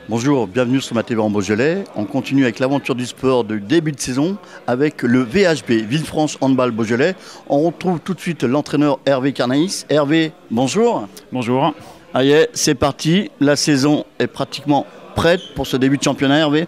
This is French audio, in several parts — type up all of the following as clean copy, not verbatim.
Bonjour, bienvenue sur ma TV en Beaujolais. On continue avec l'aventure du sport de début de saison avec le VHB, Villefranche Handball Beaujolais. On retrouve tout de suite l'entraîneur Hervé Carnaïs. Hervé, bonjour. Bonjour. Allez, c'est parti. La saison est pratiquement prête pour ce début de championnat, Hervé.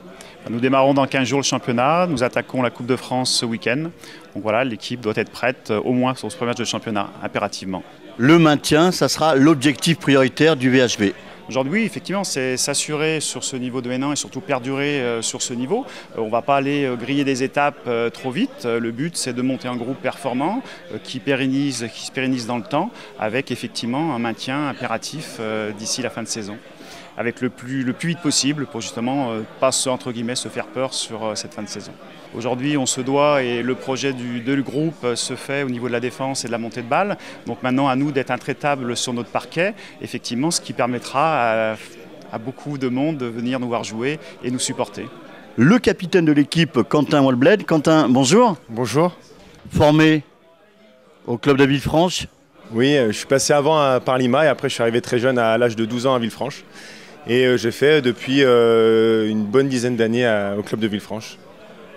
Nous démarrons dans 15 jours le championnat. Nous attaquons la Coupe de France ce week-end. Donc voilà, l'équipe doit être prête au moins sur ce premier match de championnat, impérativement. Le maintien, ça sera l'objectif prioritaire du VHB. Aujourd'hui, oui, effectivement, c'est s'assurer sur ce niveau de N1 et surtout perdurer sur ce niveau. On ne va pas aller griller des étapes trop vite. Le but, c'est de monter un groupe performant qui se pérennise dans le temps, avec effectivement un maintien impératif d'ici la fin de saison, avec le plus vite possible pour justement pas entre guillemets se faire peur sur cette fin de saison. Aujourd'hui, on se doit et le projet du groupe se fait au niveau de la défense et de la montée de balle. Donc maintenant, à nous d'être intraitables sur notre parquet, effectivement, ce qui permettra à beaucoup de monde de venir nous voir jouer et nous supporter. Le capitaine de l'équipe, Quentin Walbled. Quentin, bonjour. Bonjour. Formé au club de Villefranche. Oui, je suis passé avant par Lima et après je suis arrivé très jeune à l'âge de 12 ans à Villefranche. Et j'ai fait depuis une bonne dizaine d'années au club de Villefranche.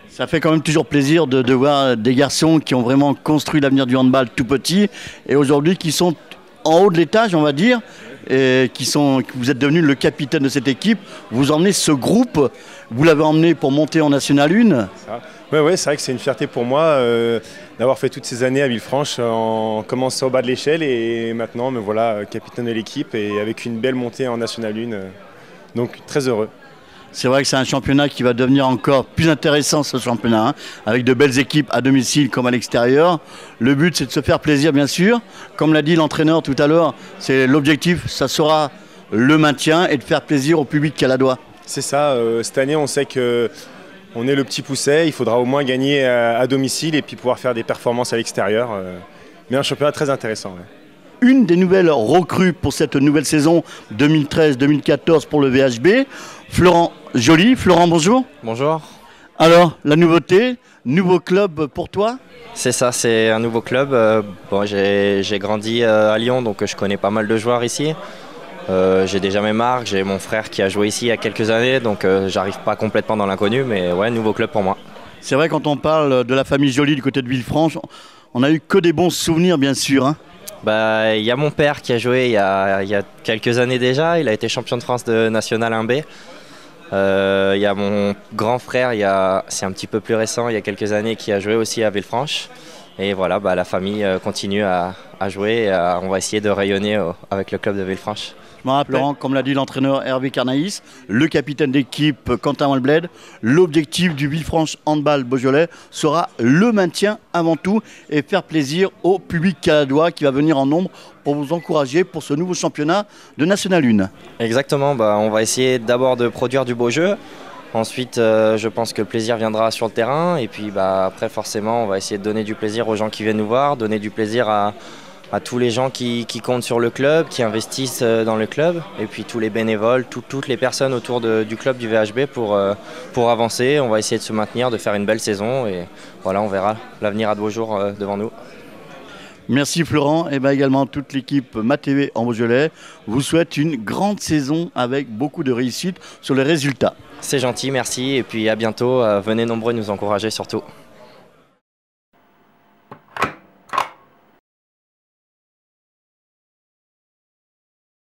Ça fait quand même toujours plaisir de voir des garçons qui ont vraiment construit l'avenir du handball tout petit et aujourd'hui qui sont en haut de l'étage, on va dire, et vous êtes devenu le capitaine de cette équipe. Vous emmenez ce groupe, vous l'avez emmené pour monter en National 1. Oui, c'est vrai que c'est une fierté pour moi d'avoir fait toutes ces années à Villefranche en commençant au bas de l'échelle et maintenant me voilà capitaine de l'équipe et avec une belle montée en National 1. Donc très heureux. C'est vrai que c'est un championnat qui va devenir encore plus intéressant, ce championnat, avec de belles équipes à domicile comme à l'extérieur. Le but, c'est de se faire plaisir, bien sûr. Comme l'a dit l'entraîneur tout à l'heure, c'est l'objectif, ça sera le maintien et de faire plaisir au public caladois. C'est ça. Cette année, on sait qu'on est le petit pousset. Il faudra au moins gagner à domicile et puis pouvoir faire des performances à l'extérieur. Mais un championnat très intéressant. Ouais. Une des nouvelles recrues pour cette nouvelle saison 2013-2014 pour le VHB, Florent Joly. Florent, bonjour. Bonjour. Alors, la nouveauté, nouveau club pour toi? C'est ça, c'est un nouveau club. J'ai grandi à Lyon, donc je connais pas mal de joueurs ici. J'ai déjà mes marques, j'ai mon frère qui a joué ici il y a quelques années, donc j'arrive pas complètement dans l'inconnu, mais ouais, nouveau club pour moi. C'est vrai, quand on parle de la famille Joly du côté de Villefranche, on a eu que des bons souvenirs, bien sûr. Hein. Il y a mon père qui a joué il y a quelques années déjà, il a été champion de France de National 1B. Il y a mon grand frère, c'est un petit peu plus récent, il y a quelques années, qui a joué aussi à Villefranche. Et voilà, la famille continue à jouer et on va essayer de rayonner avec le club de Villefranche. Je me rappelle, comme l'a dit l'entraîneur Hervé Carnaïs, le capitaine d'équipe Quentin Walbled, l'objectif du Villefranche Handball Beaujolais sera le maintien avant tout et faire plaisir au public caladois qui va venir en nombre pour vous encourager pour ce nouveau championnat de National 1. Exactement, on va essayer d'abord de produire du beau jeu. Ensuite, je pense que le plaisir viendra sur le terrain. Et puis après, forcément, on va essayer de donner du plaisir aux gens qui viennent nous voir, donner du plaisir à tous les gens qui comptent sur le club, qui investissent dans le club. Et puis tous les bénévoles, toutes les personnes autour du club du VHB pour avancer. On va essayer de se maintenir, de faire une belle saison. Et voilà, on verra. L'avenir a de beaux jours devant nous. Merci Florent et également toute l'équipe MaTV en Beaujolais vous souhaite une grande saison avec beaucoup de réussite sur les résultats. C'est gentil, merci et puis à bientôt. Venez nombreux nous encourager surtout.